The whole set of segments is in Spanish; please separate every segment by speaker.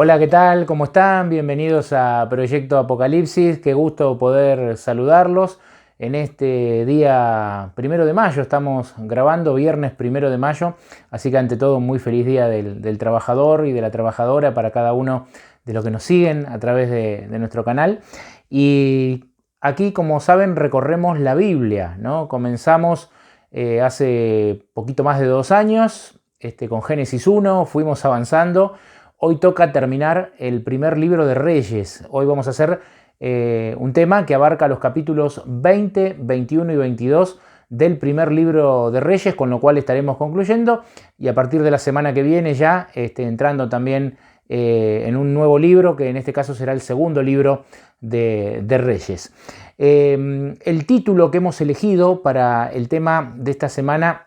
Speaker 1: Hola, ¿qué tal? ¿Cómo están? Bienvenidos a Proyecto Apocalipsis. Qué gusto poder saludarlos en este día 1 de mayo. Estamos grabando viernes 1 de mayo, así que ante todo muy feliz día del trabajador y de la trabajadora para cada uno de los que nos siguen a través de nuestro canal. Y aquí, como saben, recorremos la Biblia, ¿no? Comenzamos hace poquito más de 2 años con Génesis 1, fuimos avanzando. Hoy toca terminar el primer libro de Reyes. Hoy vamos a hacer un tema que abarca los capítulos 20, 21 y 22 del primer libro de Reyes, con lo cual estaremos concluyendo y a partir de la semana que viene ya entrando también en un nuevo libro, que en este caso será el segundo libro de Reyes. El título que hemos elegido para el tema de esta semana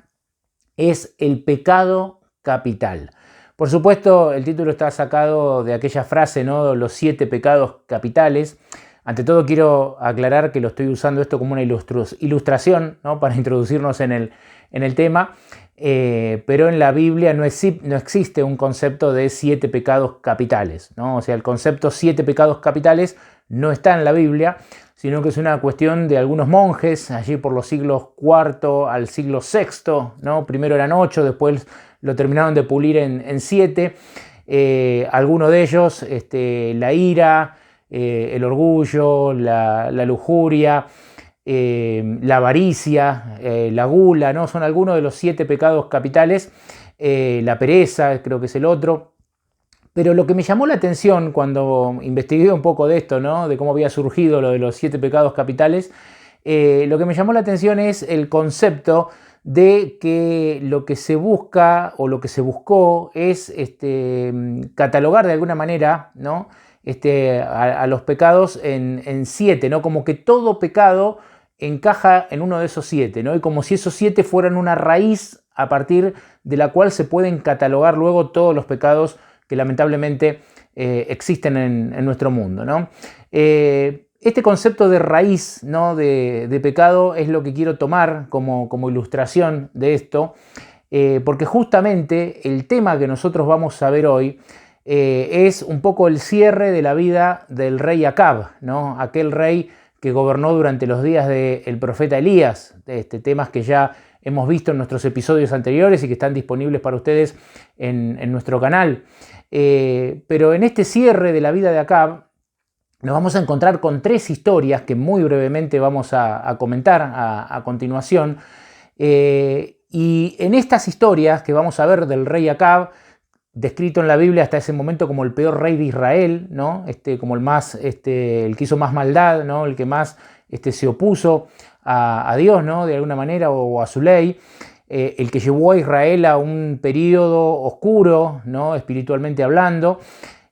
Speaker 1: es El pecado capital. Por supuesto, el título está sacado de aquella frase, ¿no? Los 7 pecados capitales. Ante todo, quiero aclarar que lo estoy usando esto como una ilustración, ¿no? Para introducirnos en el tema. Pero en la Biblia no existe un concepto de 7 pecados capitales, ¿no? O sea, el concepto 7 pecados capitales no está en la Biblia, sino que es una cuestión de algunos monjes, allí por los siglos IV al siglo VI, ¿no? Primero eran 8, después lo terminaron de pulir en 7. Algunos de ellos, la ira, el orgullo, la lujuria, la avaricia, la gula, ¿no? Son algunos de los 7 pecados capitales. La pereza, creo que es el otro. Pero lo que me llamó la atención cuando investigué un poco de esto, ¿no? De cómo había surgido lo de los 7 pecados capitales, lo que me llamó la atención es el concepto de que lo que se busca o lo que se buscó es catalogar de alguna manera, ¿no? a los pecados en 7, ¿no? Como que todo pecado encaja en uno de esos 7, ¿no? Y como si esos 7 fueran una raíz a partir de la cual se pueden catalogar luego todos los pecados que lamentablemente existen en nuestro mundo, ¿no? Este concepto de raíz, ¿no? de pecado es lo que quiero tomar como ilustración de esto, porque justamente el tema que nosotros vamos a ver hoy es un poco el cierre de la vida del rey Acab, ¿no? Aquel rey que gobernó durante los días del profeta Elías, temas que ya hemos visto en nuestros episodios anteriores y que están disponibles para ustedes en nuestro canal. Pero en este cierre de la vida de Acab nos vamos a encontrar con 3 historias que muy brevemente vamos a comentar a continuación. Y en estas historias que vamos a ver del rey Acab, descrito en la Biblia hasta ese momento como el peor rey de Israel, ¿no? Como el que hizo más maldad, ¿no? El que más se opuso a Dios, ¿no? De alguna manera, o a su ley. El que llevó a Israel a un periodo oscuro, ¿no? Espiritualmente hablando.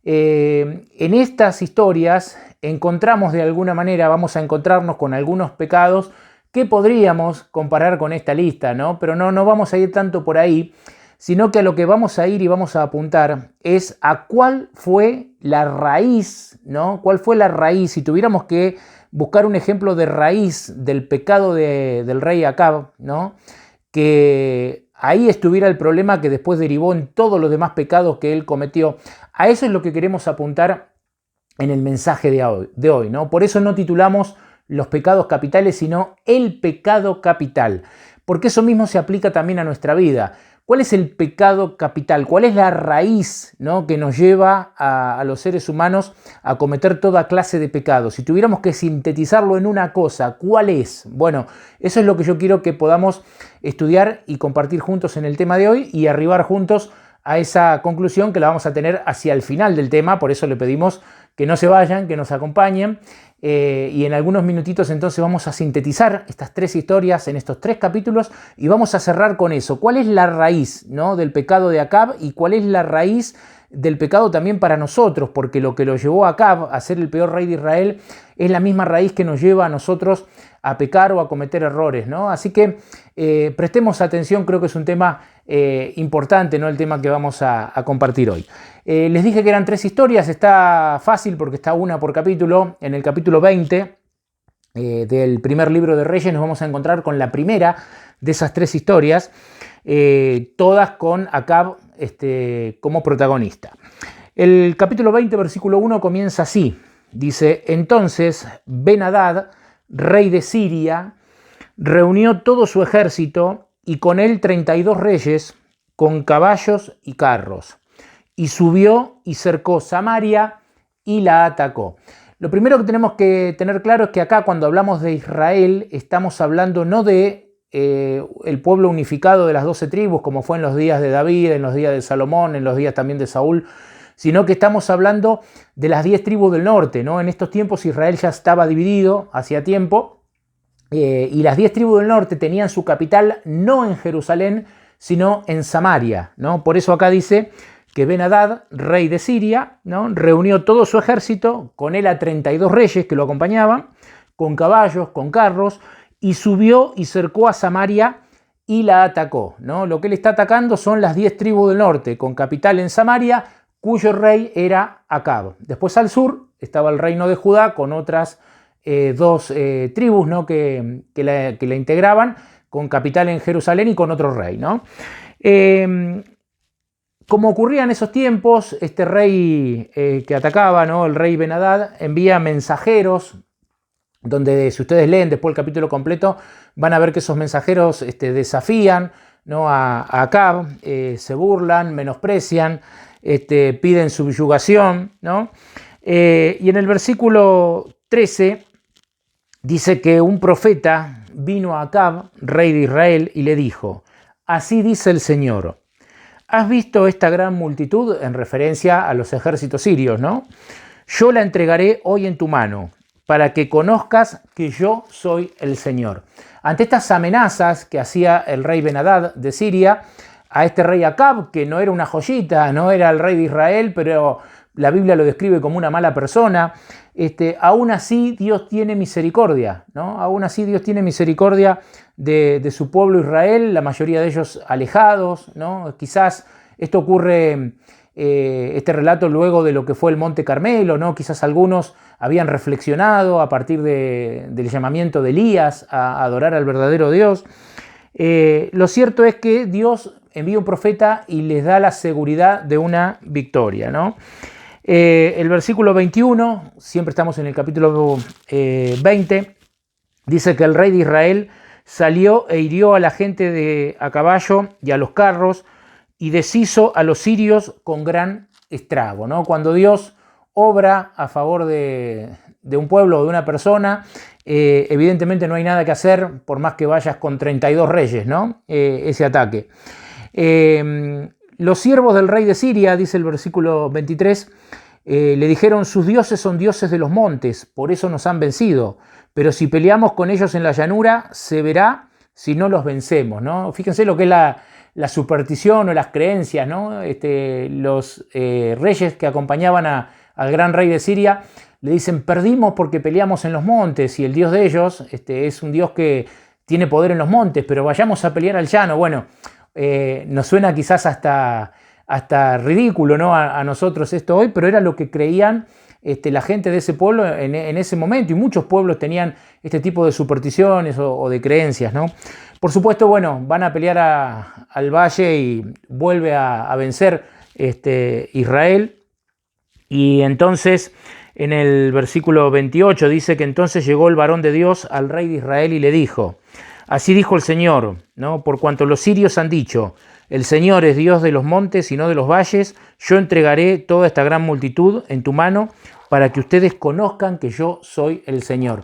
Speaker 1: En estas historias encontramos de alguna manera, vamos a encontrarnos con algunos pecados que podríamos comparar con esta lista, ¿no? Pero no vamos a ir tanto por ahí, sino que a lo que vamos a ir y vamos a apuntar es a cuál fue la raíz, ¿no? ¿Cuál fue la raíz? Si tuviéramos que buscar un ejemplo de raíz del pecado del rey Acab, ¿no? Que ahí estuviera el problema que después derivó en todos los demás pecados que él cometió. A eso es lo que queremos apuntar en el mensaje de hoy, ¿no? Por eso no titulamos los pecados capitales, sino el pecado capital, porque eso mismo se aplica también a nuestra vida. ¿Cuál es el pecado capital? ¿Cuál es la raíz, ¿no? que nos lleva a los seres humanos a cometer toda clase de pecados? Si tuviéramos que sintetizarlo en una cosa, ¿cuál es? Bueno, eso es lo que yo quiero que podamos estudiar y compartir juntos en el tema de hoy y arribar juntos a esa conclusión que la vamos a tener hacia el final del tema. Por eso le pedimos que no se vayan, que nos acompañen. Y en algunos minutitos entonces vamos a sintetizar estas 3 historias en estos 3 capítulos y vamos a cerrar con eso. ¿Cuál es la raíz, ¿no? del pecado de Acab y cuál es la raíz del pecado también para nosotros? Porque lo que lo llevó a Acab a ser el peor rey de Israel es la misma raíz que nos lleva a nosotros a pecar o a cometer errores, ¿no? Así que prestemos atención, creo que es un tema importante, ¿no? El tema que vamos a compartir hoy. Les dije que eran 3 historias, está fácil porque está una por capítulo. En el capítulo 20 del primer libro de Reyes nos vamos a encontrar con la primera de esas 3 historias, todas con Acab como protagonista. El capítulo 20, versículo 1 comienza así. Dice, entonces Ben-Hadad, rey de Siria, reunió todo su ejército y con él 32 reyes con caballos y carros, y subió y cercó Samaria y la atacó. Lo primero que tenemos que tener claro es que acá cuando hablamos de Israel estamos hablando no de el pueblo unificado de las 12 tribus como fue en los días de David, en los días de Salomón, en los días también de Saúl, sino que estamos hablando de las 10 tribus del norte, ¿no? En estos tiempos Israel ya estaba dividido hacía tiempo y las 10 tribus del norte tenían su capital no en Jerusalén, sino en Samaria, ¿no? Por eso acá dice que Ben-Hadad, rey de Siria, ¿no? Reunió todo su ejército, con él a 32 reyes que lo acompañaban, con caballos, con carros, y subió y cercó a Samaria y la atacó, ¿no? Lo que él está atacando son las 10 tribus del norte, con capital en Samaria, cuyo rey era Acab. Después al sur estaba el reino de Judá, con otras dos tribus, ¿no? que la integraban, con capital en Jerusalén y con otro rey, ¿no? Como ocurría en esos tiempos, este rey que atacaba, ¿no? El rey Ben-Hadad, envía mensajeros, donde si ustedes leen después el capítulo completo, van a ver que esos mensajeros desafían, ¿no? a Acab, se burlan, menosprecian, piden subyugación, ¿no? Y en el versículo 13 dice que un profeta vino a Acab, rey de Israel, y le dijo, así dice el Señor, ¿has visto esta gran multitud? En referencia a los ejércitos sirios, ¿no? Yo la entregaré hoy en tu mano, para que conozcas que yo soy el Señor. Ante estas amenazas que hacía el rey Ben-Hadad de Siria, a este rey Acab, que no era una joyita, no era el rey de Israel, pero la Biblia lo describe como una mala persona, aún así Dios tiene misericordia, ¿no? Aún así Dios tiene misericordia de su pueblo Israel, la mayoría de ellos alejados, ¿no? Quizás esto ocurre, este relato luego de lo que fue el Monte Carmelo, ¿no? Quizás algunos habían reflexionado a partir del llamamiento de Elías a adorar al verdadero Dios. Lo cierto es que Dios envía un profeta y les da la seguridad de una victoria, ¿no? El versículo 21, siempre estamos en el capítulo 20, dice que el rey de Israel salió e hirió a la gente a caballo y a los carros y deshizo a los sirios con gran estrago, ¿no? Cuando Dios obra a favor de un pueblo o de una persona, evidentemente no hay nada que hacer por más que vayas con 32 reyes, ¿no? Ese ataque. Los siervos del rey de Siria, dice el versículo 23, le dijeron, sus dioses son dioses de los montes, por eso nos han vencido, pero si peleamos con ellos en la llanura, se verá si no los vencemos, ¿no? Fíjense lo que es la superstición o las creencias, ¿no? Los reyes que acompañaban al gran rey de Siria le dicen, perdimos porque peleamos en los montes, y el Dios de ellos es un Dios que tiene poder en los montes, pero vayamos a pelear al llano. Bueno, nos suena quizás hasta ridículo, ¿no? a nosotros esto hoy, pero era lo que creían la gente de ese pueblo en ese momento, y muchos pueblos tenían este tipo de supersticiones o de creencias, ¿no? Por supuesto, bueno, van a pelear al valle y vuelve a vencer Israel, y entonces en el versículo 28 dice que entonces llegó el varón de Dios al rey de Israel y le dijo, así dijo el Señor, ¿no? Por cuanto los sirios han dicho, el Señor es Dios de los montes y no de los valles, yo entregaré toda esta gran multitud en tu mano para que ustedes conozcan que yo soy el Señor.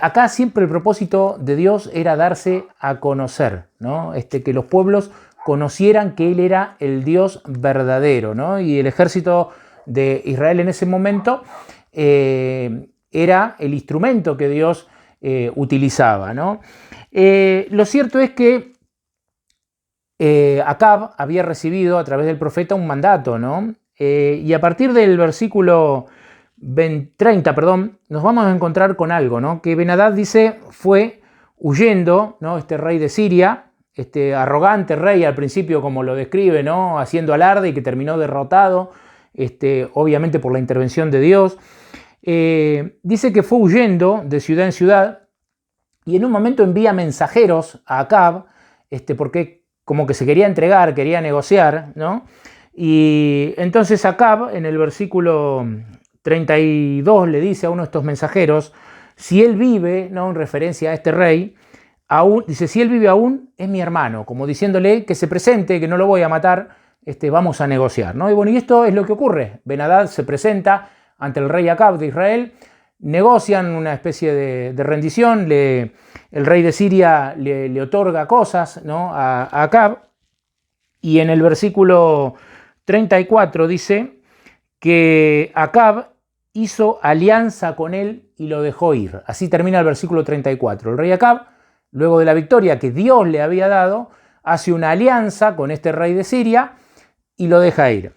Speaker 1: Acá siempre el propósito de Dios era darse a conocer, ¿no? Que los pueblos conocieran que Él era el Dios verdadero, ¿no? Y el ejército de Israel en ese momento era el instrumento que Dios utilizaba, ¿no? Lo cierto es que Acab había recibido a través del profeta un mandato, ¿no? Y a partir del versículo 30, nos vamos a encontrar con algo, ¿no? Que Ben-Hadad dice fue huyendo, ¿no? Este rey de Siria, este arrogante rey al principio como lo describe, ¿no? Haciendo alarde y que terminó derrotado, obviamente por la intervención de Dios. Dice que fue huyendo de ciudad en ciudad y en un momento envía mensajeros a Acab, porque como que se quería entregar, quería negociar, ¿no? Y entonces Acab, en el versículo 32, le dice a uno de estos mensajeros, si él vive, ¿no?, en referencia a este rey, aún, dice, si él vive aún, es mi hermano, como diciéndole que se presente, que no lo voy a matar, vamos a negociar, ¿no? Y bueno, y esto es lo que ocurre. Ben-Hadad se presenta ante el rey Acab de Israel, negocian una especie de rendición, el rey de Siria le otorga cosas, ¿no?, a Acab, y en el versículo 34 dice que Acab hizo alianza con él y lo dejó ir. Así termina el versículo 34. El rey Acab, luego de la victoria que Dios le había dado, hace una alianza con este rey de Siria y lo deja ir.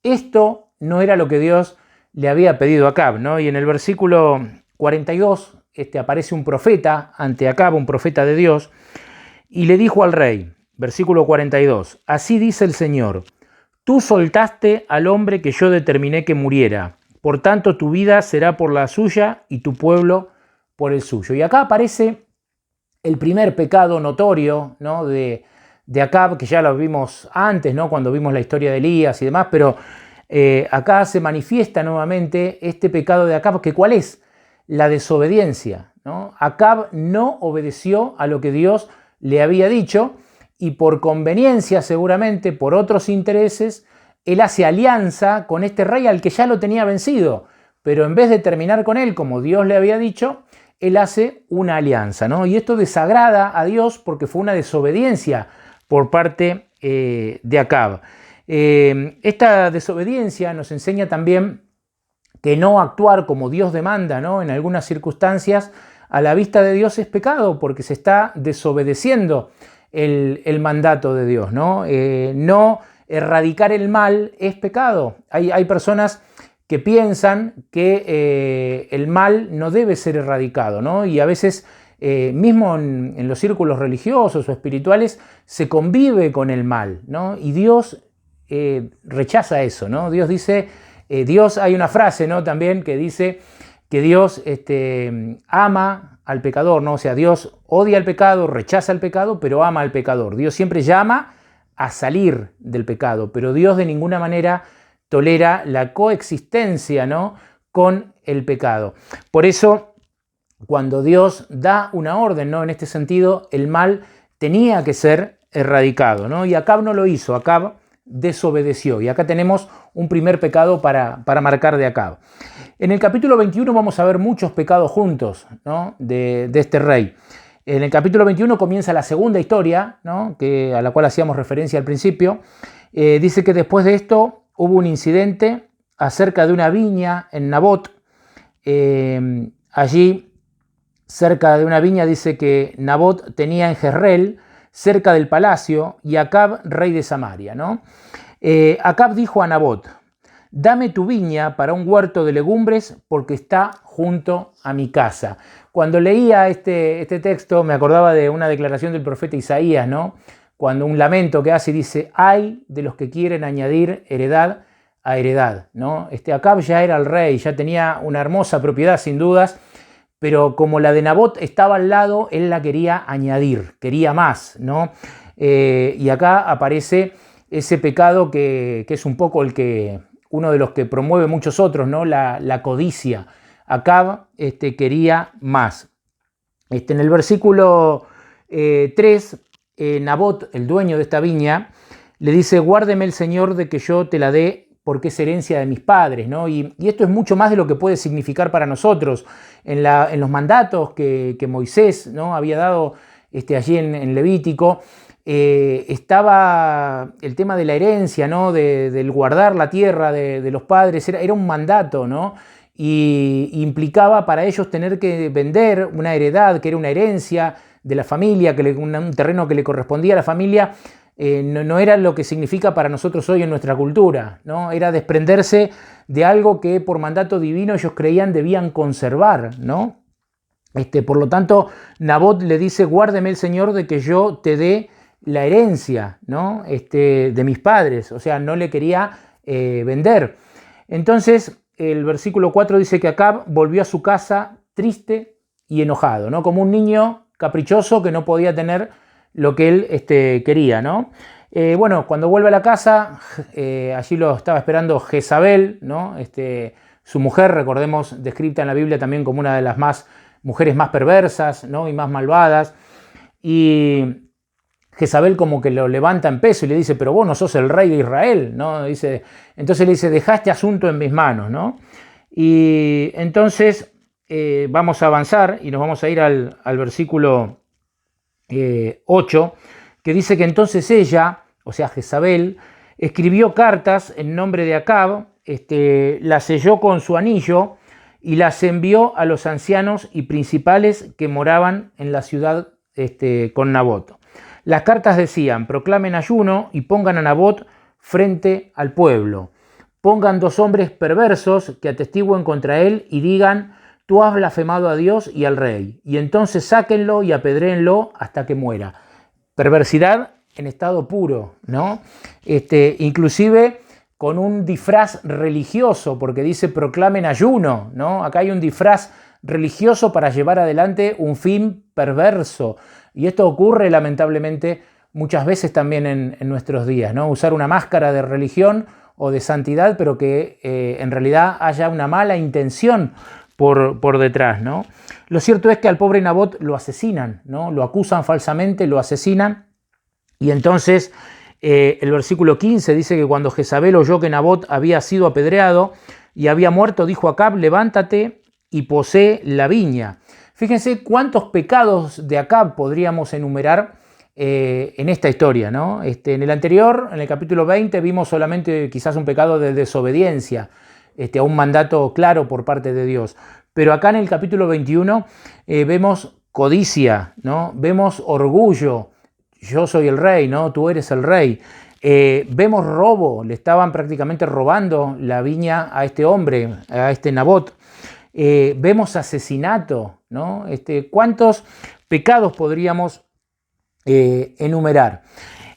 Speaker 1: Esto no era lo que Dios le había pedido a Acab, ¿no? Y en el versículo 42 aparece un profeta ante Acab, un profeta de Dios, y le dijo al rey, versículo 42, así dice el Señor, tú soltaste al hombre que yo determiné que muriera, por tanto tu vida será por la suya y tu pueblo por el suyo. Y acá aparece el primer pecado notorio, ¿no?, de Acab, que ya lo vimos antes, ¿no?, cuando vimos la historia de Elías y demás, pero acá se manifiesta nuevamente este pecado de Acab, que ¿cuál es? La desobediencia, ¿no? Acab no obedeció a lo que Dios le había dicho y por conveniencia, seguramente, por otros intereses, él hace alianza con este rey al que ya lo tenía vencido, pero en vez de terminar con él como Dios le había dicho, él hace una alianza, ¿no? Y esto desagrada a Dios porque fue una desobediencia por parte de Acab. Esta desobediencia nos enseña también que no actuar como Dios demanda, ¿no?, en algunas circunstancias, a la vista de Dios es pecado porque se está desobedeciendo el mandato de Dios, ¿no? No erradicar el mal es pecado. Hay personas que piensan que el mal no debe ser erradicado, ¿no? Y a veces, mismo en los círculos religiosos o espirituales, se convive con el mal, ¿no? Y Dios rechaza eso, ¿no? Dios dice, hay una frase, ¿no?, también que dice que Dios ama al pecador, ¿no? O sea, Dios odia al pecado, rechaza el pecado, pero ama al pecador. Dios siempre llama a salir del pecado, pero Dios de ninguna manera tolera la coexistencia, ¿no?, con el pecado. Por eso, cuando Dios da una orden, ¿no?, en este sentido, el mal tenía que ser erradicado, ¿no? Y Acab no lo hizo, Acab desobedeció. Y acá tenemos un primer pecado para marcar de Acab. En el capítulo 21 vamos a ver muchos pecados juntos, ¿no?, de este rey. En el capítulo 21 comienza la segunda historia, ¿no?, a la cual hacíamos referencia al principio. Dice que después de esto hubo un incidente acerca de una viña en Nabot. Allí, cerca de una viña, dice que Nabot tenía en Jezreel, cerca del palacio, y Acab, rey de Samaria, ¿no? Acab dijo a Nabot, dame tu viña para un huerto de legumbres porque está junto a mi casa. Cuando leía este texto me acordaba de una declaración del profeta Isaías, ¿no?, cuando un lamento que hace dice, ay de los que quieren añadir heredad a heredad, ¿no? Acab ya era el rey, ya tenía una hermosa propiedad sin dudas, pero como la de Nabot estaba al lado, él la quería añadir, quería más, ¿no? Y acá aparece ese pecado que es un poco uno de los que promueve muchos otros, ¿no?, la codicia. Acab quería más. En el versículo 3, Nabot, el dueño de esta viña, le dice, guárdeme el Señor de que yo te la dé porque es herencia de mis padres, ¿no? Y esto es mucho más de lo que puede significar para nosotros. En los mandatos que Moisés, ¿no?, había dado allí en Levítico, estaba el tema de la herencia, ¿no?, del guardar la tierra de los padres, era un mandato, ¿no?, y implicaba para ellos tener que vender una heredad, que era una herencia de la familia, un terreno que le correspondía a la familia. No era lo que significa para nosotros hoy en nuestra cultura, ¿no? Era desprenderse de algo que por mandato divino ellos creían debían conservar, ¿no? Por lo tanto, Nabot le dice, guárdeme el Señor de que yo te dé la herencia, ¿no?, de mis padres. O sea, no le quería vender. Entonces, el versículo 4 dice que Acab volvió a su casa triste y enojado, ¿no?, como un niño caprichoso que no podía tener lo que él quería, ¿no? Bueno, cuando vuelve a la casa, allí lo estaba esperando Jezabel, ¿no? Su mujer, recordemos, descrita en la Biblia también como una de las mujeres más perversas, ¿no? Y más malvadas. Y Jezabel como que lo levanta en peso y le dice, pero vos no sos el rey de Israel, ¿no? Entonces le dice, dejá este asunto en mis manos, ¿no? Y entonces vamos a avanzar y nos vamos a ir al versículo 8, que dice que entonces ella, o sea Jezabel, escribió cartas en nombre de Acab, las selló con su anillo y las envió a los ancianos y principales que moraban en la ciudad con Nabot. Las cartas decían, proclamen ayuno y pongan a Nabot frente al pueblo. Pongan 2 hombres perversos que atestiguen contra él y digan, tú has blasfemado a Dios y al rey. Y entonces sáquenlo y apedréenlo hasta que muera. Perversidad en estado puro, ¿no? Inclusive con un disfraz religioso, porque dice proclamen ayuno, ¿no? Acá hay un disfraz religioso para llevar adelante un fin perverso. Y esto ocurre lamentablemente muchas veces también en nuestros días, ¿no? Usar una máscara de religión o de santidad, pero que en realidad haya una mala intención por detrás, ¿no? Lo cierto es que al pobre Nabot lo asesinan, ¿no? Lo acusan falsamente, lo asesinan. Y entonces el versículo 15 dice que cuando Jezabel oyó que Nabot había sido apedreado y había muerto, dijo a Acab, levántate y posee la viña. Fíjense cuántos pecados de Acab podríamos enumerar en esta historia, ¿no? En el anterior, en el capítulo 20, vimos solamente quizás un pecado de desobediencia a un mandato claro por parte de Dios. Pero acá en el capítulo 21 vemos codicia, ¿no? Vemos orgullo, yo soy el rey, ¿no? Tú eres el rey. Vemos robo, le estaban prácticamente robando la viña a este hombre, a este Nabot. Vemos asesinato, ¿no? ¿Cuántos pecados podríamos enumerar?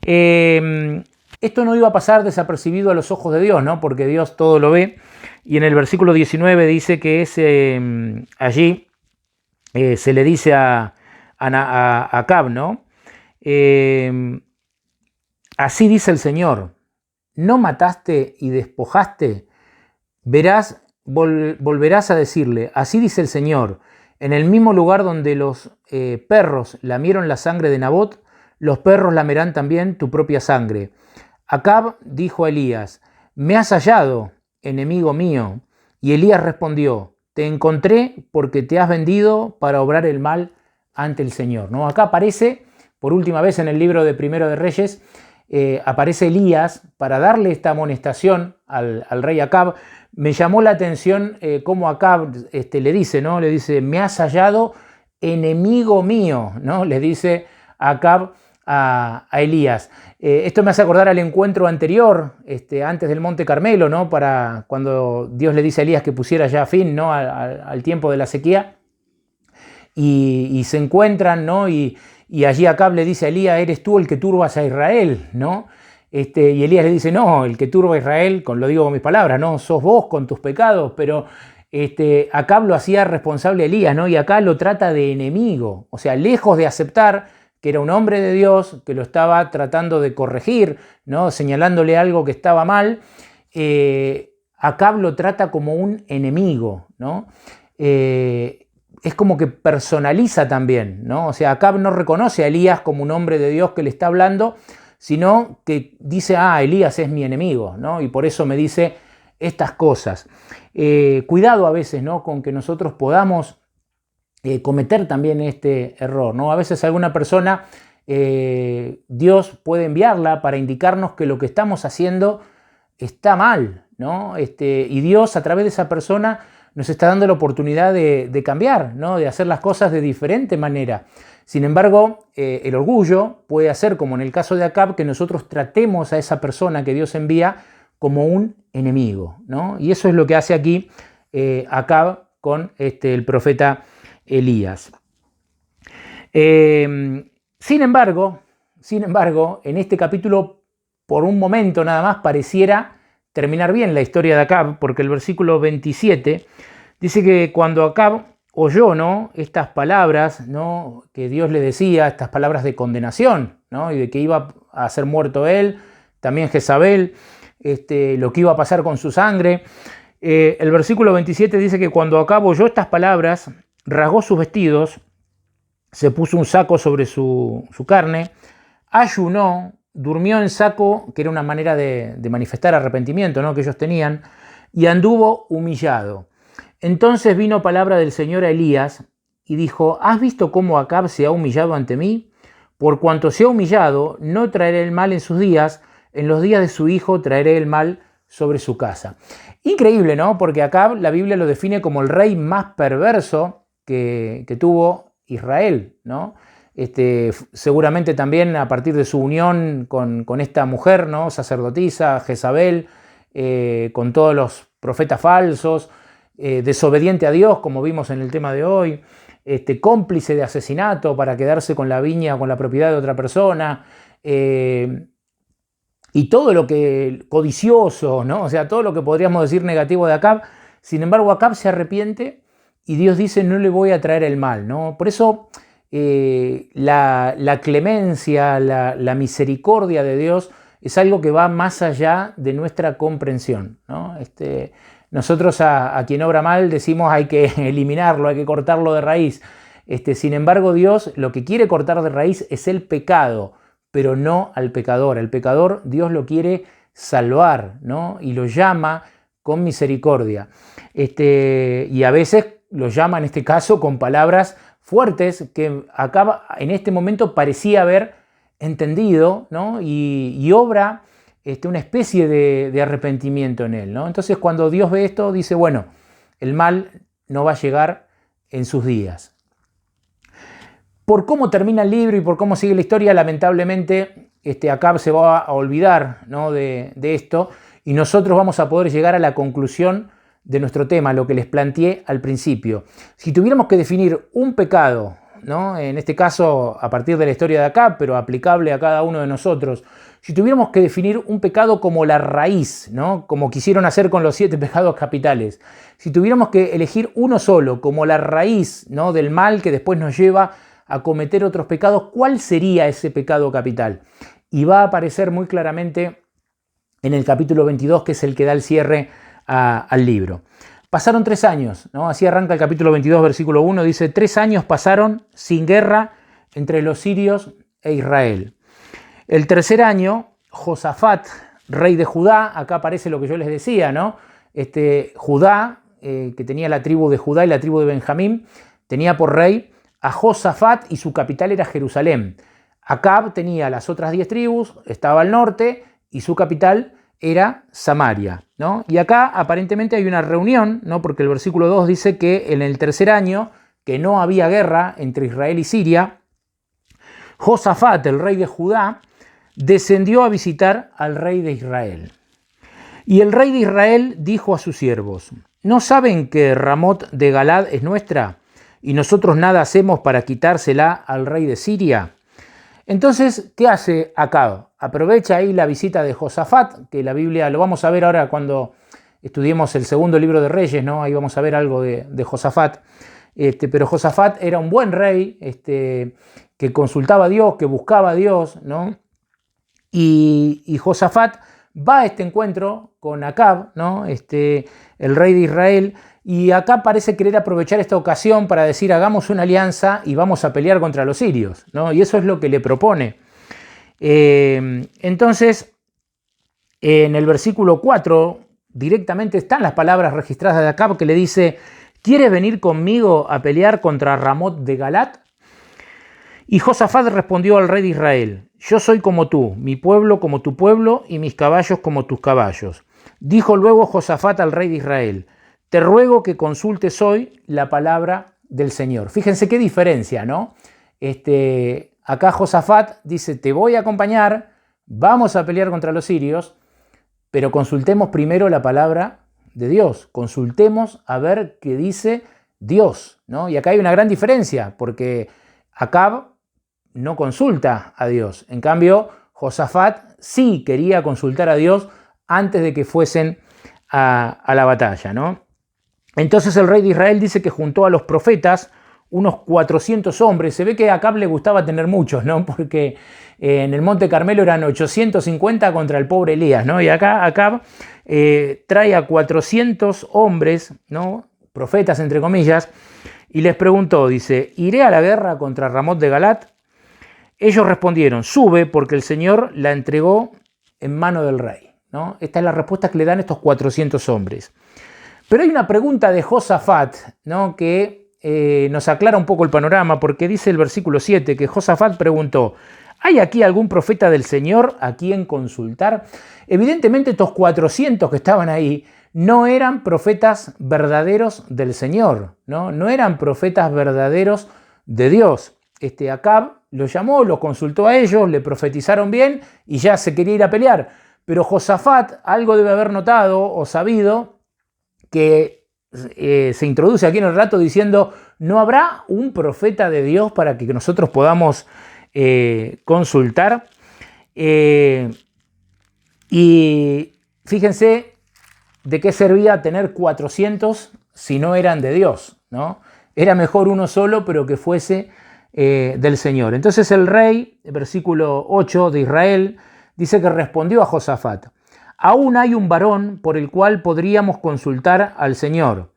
Speaker 1: Esto no iba a pasar desapercibido a los ojos de Dios, ¿no? Porque Dios todo lo ve. Y en el versículo 19 dice que allí se le dice a Acab, ¿no? Así dice el Señor, ¿no mataste y despojaste? Volverás a decirle, así dice el Señor, en el mismo lugar donde los perros lamieron la sangre de Nabot, los perros lamerán también tu propia sangre. Acab dijo a Elías, me has hallado, enemigo mío. Y Elías respondió, te encontré porque te has vendido para obrar el mal ante el Señor, ¿no? Acá aparece, por última vez en el libro de Primero de Reyes, aparece Elías para darle esta amonestación al rey Acab. Me llamó la atención cómo Acab le dice, ¿no? Le dice, me has hallado, enemigo mío, ¿no? Le dice Acab a Elías. Esto me hace acordar al encuentro anterior, antes del Monte Carmelo, ¿no? Para cuando Dios le dice a Elías que pusiera ya fin, ¿no? al tiempo de la sequía. Y se encuentran, ¿no? Y allí Acab le dice a Elías, eres tú el que turbas a Israel, ¿no? Y Elías le dice, no, el que turba a Israel, lo digo con mis palabras, no, sos vos con tus pecados, pero Acab lo hacía responsable a Elías, ¿no? Y acá lo trata de enemigo, o sea, lejos de aceptar que era un hombre de Dios, que lo estaba tratando de corregir, ¿no? Señalándole algo que estaba mal, Acab lo trata como un enemigo, ¿no? Es como que personaliza también, ¿no? O sea, Acab no reconoce a Elías como un hombre de Dios que le está hablando, sino que dice, Elías es mi enemigo, ¿no? Y por eso me dice estas cosas. Cuidado a veces, ¿no? Con que nosotros podamos cometer también este error, ¿no? A veces alguna persona, Dios puede enviarla para indicarnos que lo que estamos haciendo está mal, ¿no? Y Dios a través de esa persona nos está dando la oportunidad de cambiar, ¿no? De hacer las cosas de diferente manera. Sin embargo, el orgullo puede hacer, como en el caso de Acab, que nosotros tratemos a esa persona que Dios envía como un enemigo, ¿no? Y eso es lo que hace aquí Acab con el profeta Elías. Sin embargo, en este capítulo, por un momento nada más, pareciera terminar bien la historia de Acab, porque el versículo 27 dice que cuando Acab oyó, ¿no? Estas palabras, ¿no? Que Dios le decía, estas palabras de condenación, ¿no? Y de que iba a ser muerto él, también Jezabel, lo que iba a pasar con su sangre. El versículo 27 dice que cuando Acab oyó estas palabras, rasgó sus vestidos, se puso un saco sobre su carne, ayunó, durmió en saco, que era una manera de manifestar arrepentimiento, ¿no?, que ellos tenían, y anduvo humillado. Entonces vino palabra del Señor a Elías y dijo: ¿has visto cómo Acab se ha humillado ante mí? Por cuanto se ha humillado, no traeré el mal en sus días, en los días de su hijo traeré el mal sobre su casa. Increíble, ¿no? Porque Acab la Biblia lo define como el rey más perverso que tuvo Israel, ¿no? Seguramente también a partir de su unión con esta mujer, ¿no?, sacerdotisa, Jezabel, con todos los profetas falsos, desobediente a Dios, como vimos en el tema de hoy, cómplice de asesinato para quedarse con la viña o con la propiedad de otra persona, y todo lo que codicioso, ¿no? O sea, todo lo que podríamos decir negativo de Acab. Sin embargo, Acab se arrepiente y Dios dice: no le voy a traer el mal, ¿no? Por eso la clemencia, la misericordia de Dios es algo que va más allá de nuestra comprensión, ¿no? Nosotros a quien obra mal decimos hay que eliminarlo, hay que cortarlo de raíz. Sin embargo, Dios lo que quiere cortar de raíz es el pecado, pero no al pecador. El pecador Dios lo quiere salvar, ¿no? Y lo llama con misericordia. Y a veces lo llama, en este caso, con palabras fuertes que acá en este momento parecía haber entendido, ¿no? Y obra una especie de arrepentimiento en él, ¿no? Entonces, cuando Dios ve esto, dice: bueno, el mal no va a llegar en sus días. Por cómo termina el libro y por cómo sigue la historia, lamentablemente Acab se va a olvidar, ¿no?, de esto, y nosotros vamos a poder llegar a la conclusión de nuestro tema, lo que les planteé al principio. Si tuviéramos que definir un pecado, ¿no?, en este caso a partir de la historia de Acab, pero aplicable a cada uno de nosotros, si tuviéramos que definir un pecado como la raíz, ¿no?, como quisieron hacer con los 7 pecados capitales, si tuviéramos que elegir uno solo como la raíz, ¿no?, del mal que después nos lleva a cometer otros pecados, ¿cuál sería ese pecado capital? Y va a aparecer muy claramente en el capítulo 22, que es el que da el cierre al libro. Pasaron 3 años, ¿no? Así arranca el capítulo 22, versículo 1, dice: 3 años pasaron sin guerra entre los sirios e Israel. El tercer año, Josafat, rey de Judá, acá aparece lo que yo les decía, ¿no? Judá, que tenía la tribu de Judá y la tribu de Benjamín, tenía por rey a Josafat y su capital era Jerusalén. Acab tenía las otras 10 tribus, estaba al norte y su capital era Samaria, ¿no? Y acá aparentemente hay una reunión, ¿no?, porque el versículo 2 dice que en el tercer año, que no había guerra entre Israel y Siria, Josafat, el rey de Judá, descendió a visitar al rey de Israel. Y el rey de Israel dijo a sus siervos: ¿no saben que Ramot de Galad es nuestra y nosotros nada hacemos para quitársela al rey de Siria? Entonces, ¿qué hace Acab? Aprovecha ahí la visita de Josafat, que la Biblia lo vamos a ver ahora cuando estudiemos el segundo libro de Reyes, ¿no? Ahí vamos a ver algo de Josafat. Pero Josafat era un buen rey, que consultaba a Dios, que buscaba a Dios, ¿no? Y Josafat va a este encuentro con Acab, ¿no?, el rey de Israel, y Acab parece querer aprovechar esta ocasión para decir: hagamos una alianza y vamos a pelear contra los sirios, ¿no? Y eso es lo que le propone. Entonces, en el versículo 4 directamente están las palabras registradas de Acab, que le dice: ¿quieres venir conmigo a pelear contra Ramot de Galat? Y Josafat respondió al rey de Israel: yo soy como tú, mi pueblo como tu pueblo y mis caballos como tus caballos. Dijo luego Josafat al rey de Israel: te ruego que consultes hoy la palabra del Señor. Fíjense qué diferencia, ¿no? Acá Josafat dice: te voy a acompañar, vamos a pelear contra los sirios, pero consultemos primero la palabra de Dios, consultemos a ver qué dice Dios, ¿no? Y acá hay una gran diferencia, porque Acab no consulta a Dios. En cambio, Josafat sí quería consultar a Dios antes de que fuesen a la batalla, ¿no? Entonces el rey de Israel dice que juntó a los profetas, unos 400 hombres. Se ve que a Acab le gustaba tener muchos, ¿no? Porque en el Monte Carmelo eran 850 contra el pobre Elías, ¿no? Y acá Acab trae a 400 hombres, ¿no? Profetas, entre comillas, y les preguntó, dice, ¿iré a la guerra contra Ramot de Galat? Ellos respondieron, sube porque el Señor la entregó en mano del rey, ¿no? Esta es la respuesta que le dan estos 400 hombres. Pero hay una pregunta de Josafat, ¿no? Que nos aclara un poco el panorama, porque dice el versículo 7 que Josafat preguntó, ¿hay aquí algún profeta del Señor a quien consultar? Evidentemente estos 400 que estaban ahí no eran profetas verdaderos del Señor, ¿no? No eran profetas verdaderos de Dios. Acab los llamó, los consultó a ellos, le profetizaron bien y ya se quería ir a pelear. Pero Josafat algo debe haber notado o sabido que se introduce aquí en el relato diciendo, ¿no habrá un profeta de Dios para que nosotros podamos consultar? Y fíjense de qué servía tener 400 si no eran de Dios, ¿no? Era mejor uno solo, pero que fuese del Señor. Entonces el rey, versículo 8 de Israel, dice que respondió a Josafat, aún hay un varón por el cual podríamos consultar al Señor.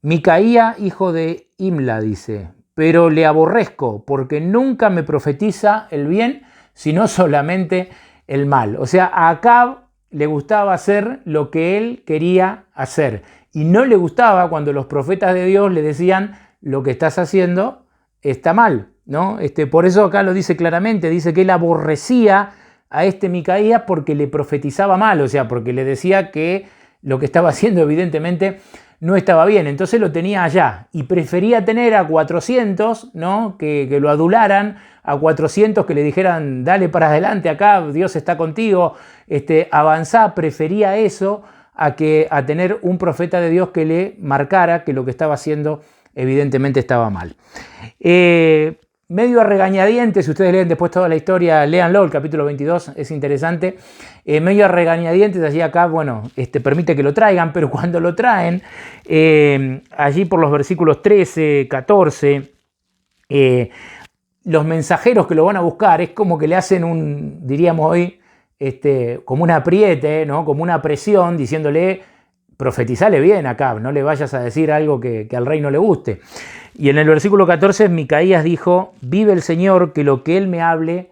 Speaker 1: Micaía, hijo de Imla, dice, pero le aborrezco porque nunca me profetiza el bien, sino solamente el mal. O sea, a Acab le gustaba hacer lo que él quería hacer y no le gustaba cuando los profetas de Dios le decían, lo que estás haciendo está mal, ¿no? Por eso acá lo dice claramente, dice que él aborrecía a Micaías porque le profetizaba mal, o sea, porque le decía que lo que estaba haciendo evidentemente no estaba bien, entonces lo tenía allá y prefería tener a 400, ¿no? Que lo adularan, a 400 que le dijeran, dale para adelante acá, Dios está contigo, avanzá, prefería eso a tener un profeta de Dios que le marcara que lo que estaba haciendo evidentemente estaba mal. Medio a regañadientes, si ustedes leen después toda la historia, léanlo, el capítulo 22 es interesante. Medio a regañadientes, allí acá, bueno, permite que lo traigan, pero cuando lo traen, allí por los versículos 13, 14, los mensajeros que lo van a buscar es como que le hacen diríamos hoy, como un apriete, ¿no? Como una presión, diciéndole, profetizale bien acá, no le vayas a decir algo que al rey no le guste. Y en el versículo 14, Micaías dijo, vive el Señor, que lo que Él me hable,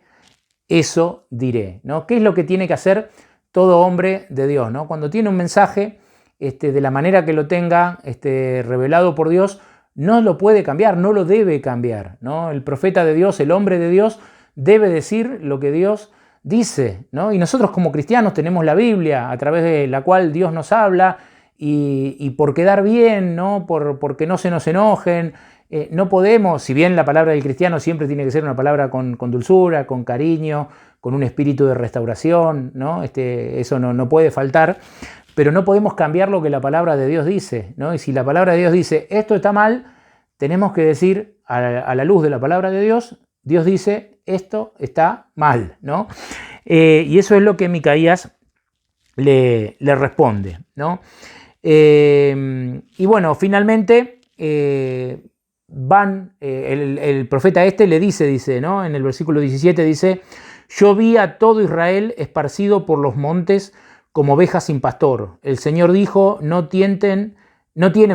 Speaker 1: eso diré, ¿no? ¿Qué es lo que tiene que hacer todo hombre de Dios, ¿no? Cuando tiene un mensaje, de la manera que lo tenga, revelado por Dios, no lo puede cambiar, no lo debe cambiar, ¿no? El profeta de Dios, el hombre de Dios, debe decir lo que Dios dice, ¿no? Y nosotros como cristianos tenemos la Biblia, a través de la cual Dios nos habla, y por quedar bien, ¿no? Porque no se nos enojen, no podemos, si bien la palabra del cristiano siempre tiene que ser una palabra con dulzura, con cariño, con un espíritu de restauración, ¿no? Eso no puede faltar, pero no podemos cambiar lo que la palabra de Dios dice, ¿no? Y si la palabra de Dios dice, esto está mal, tenemos que decir a la luz de la palabra de Dios, Dios dice, esto está mal, ¿no? Y eso es lo que Micaías le responde, ¿no? Y bueno, finalmente el profeta le dice, ¿no? En el versículo 17 dice, yo vi a todo Israel esparcido por los montes como ovejas sin pastor. El Señor dijo, no tienen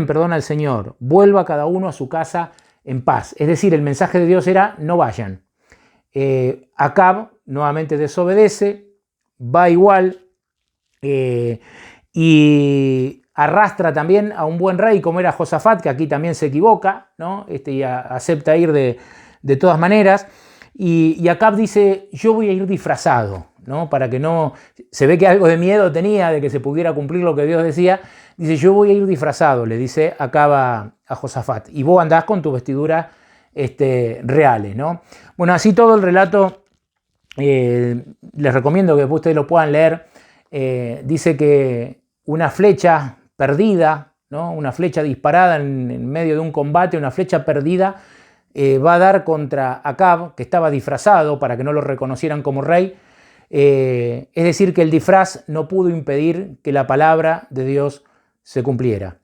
Speaker 1: perdón al Señor, vuelva cada uno a su casa en paz. Es decir, el mensaje de Dios era, no vayan. Acab nuevamente desobedece, va igual, y arrastra también a un buen rey como era Josafat, que aquí también se equivoca, ¿no? Y acepta ir de todas maneras. Y Acab dice, yo voy a ir disfrazado, ¿no? Para que no... Se ve que algo de miedo tenía de que se pudiera cumplir lo que Dios decía. Dice, yo voy a ir disfrazado, le dice Acab a Josafat. Y vos andás con tu vestidura reales, ¿no? Bueno, así todo el relato, les recomiendo que ustedes lo puedan leer. Dice que una flecha perdida, ¿no? Una flecha disparada en medio de un combate, una flecha perdida, va a dar contra Acab, que estaba disfrazado para que no lo reconocieran como rey. Es decir, que el disfraz no pudo impedir que la palabra de Dios se cumpliera.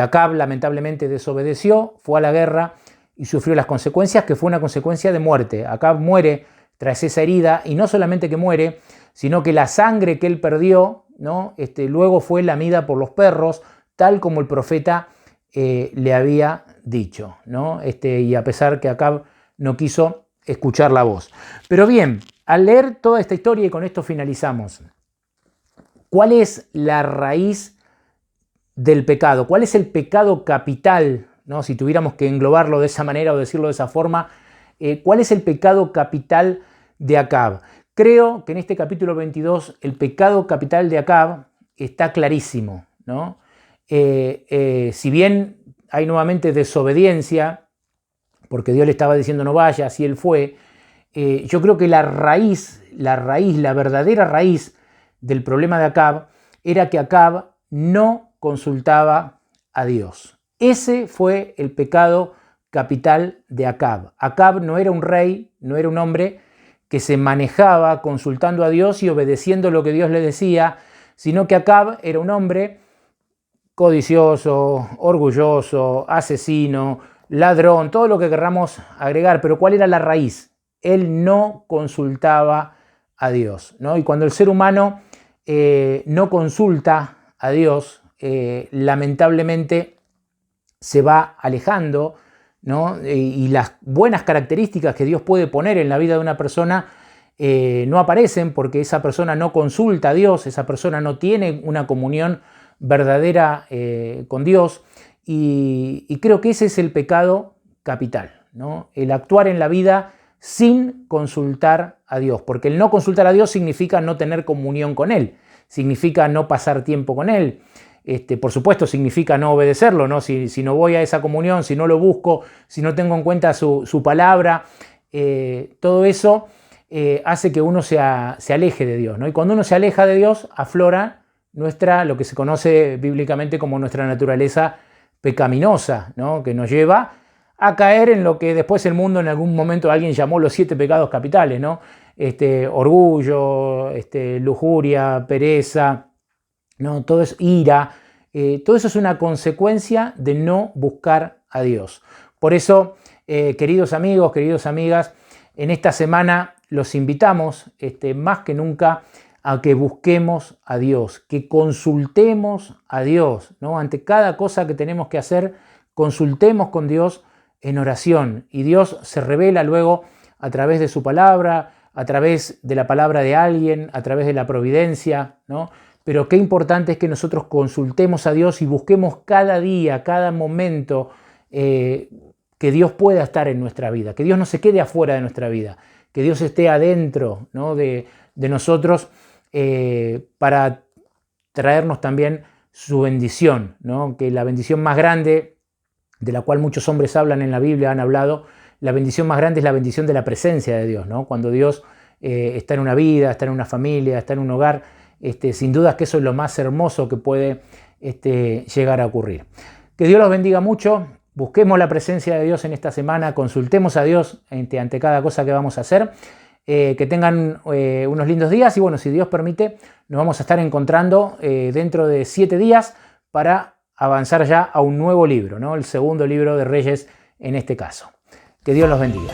Speaker 1: Acab lamentablemente desobedeció, fue a la guerra y sufrió las consecuencias, que fue una consecuencia de muerte. Acab muere tras esa herida, y no solamente que muere, sino que la sangre que él perdió, ¿no? Luego fue lamida por los perros, tal como el profeta le había dicho, ¿no? Y a pesar que Acab no quiso escuchar la voz. Pero bien, al leer toda esta historia, y con esto finalizamos, ¿cuál es la raíz del pecado? ¿Cuál es el pecado capital, ¿no? Si tuviéramos que englobarlo de esa manera o decirlo de esa forma, ¿cuál es el pecado capital de Acab? Creo que en este capítulo 22 el pecado capital de Acab está clarísimo, ¿no? Si bien hay nuevamente desobediencia, porque Dios le estaba diciendo no vaya, así él fue, yo creo que la verdadera raíz del problema de Acab era que Acab no consultaba a Dios. Ese fue el pecado capital de Acab. Acab no era un rey, no era un hombre que se manejaba consultando a Dios y obedeciendo lo que Dios le decía, sino que Acab era un hombre codicioso, orgulloso, asesino, ladrón, todo lo que querramos agregar. Pero ¿cuál era la raíz? Él no consultaba a Dios, ¿no? Y cuando el ser humano no consulta a Dios, lamentablemente se va alejando, ¿no? Y las buenas características que Dios puede poner en la vida de una persona no aparecen porque esa persona no consulta a Dios, esa persona no tiene una comunión verdadera con Dios, y creo que ese es el pecado capital, ¿no? El actuar en la vida sin consultar a Dios, porque el no consultar a Dios significa no tener comunión con Él, significa no pasar tiempo con Él. Por supuesto significa no obedecerlo, ¿no? Si no voy a esa comunión, si no lo busco, si no tengo en cuenta su palabra, todo eso hace que uno se aleje de Dios, ¿no? Y cuando uno se aleja de Dios, aflora lo que se conoce bíblicamente como nuestra naturaleza pecaminosa, ¿no? Que nos lleva a caer en lo que después el mundo en algún momento alguien llamó los 7 pecados capitales, ¿no? Orgullo, lujuria, pereza, ¿no? Todo es ira, todo eso es una consecuencia de no buscar a Dios. Por eso, queridos amigos, queridas amigas, en esta semana los invitamos más que nunca a que busquemos a Dios, que consultemos a Dios, ¿no? Ante cada cosa que tenemos que hacer, consultemos con Dios en oración, y Dios se revela luego a través de su palabra, a través de la palabra de alguien, a través de la providencia, ¿no? Pero qué importante es que nosotros consultemos a Dios y busquemos cada día, cada momento, que Dios pueda estar en nuestra vida, que Dios no se quede afuera de nuestra vida, que Dios esté adentro, ¿no? de nosotros, para traernos también su bendición, ¿no? Que la bendición más grande, de la cual muchos hombres hablan en la Biblia, han hablado, la bendición más grande es la bendición de la presencia de Dios, ¿no? Cuando Dios está en una vida, está en una familia, está en un hogar, sin duda que eso es lo más hermoso que puede llegar a ocurrir. Que Dios los bendiga mucho, busquemos la presencia de Dios en esta semana, consultemos a Dios ante cada cosa que vamos a hacer, que tengan unos lindos días, y bueno, si Dios permite, nos vamos a estar encontrando dentro de 7 días para avanzar ya a un nuevo libro, ¿no? El segundo libro de Reyes en este caso. Que Dios los bendiga.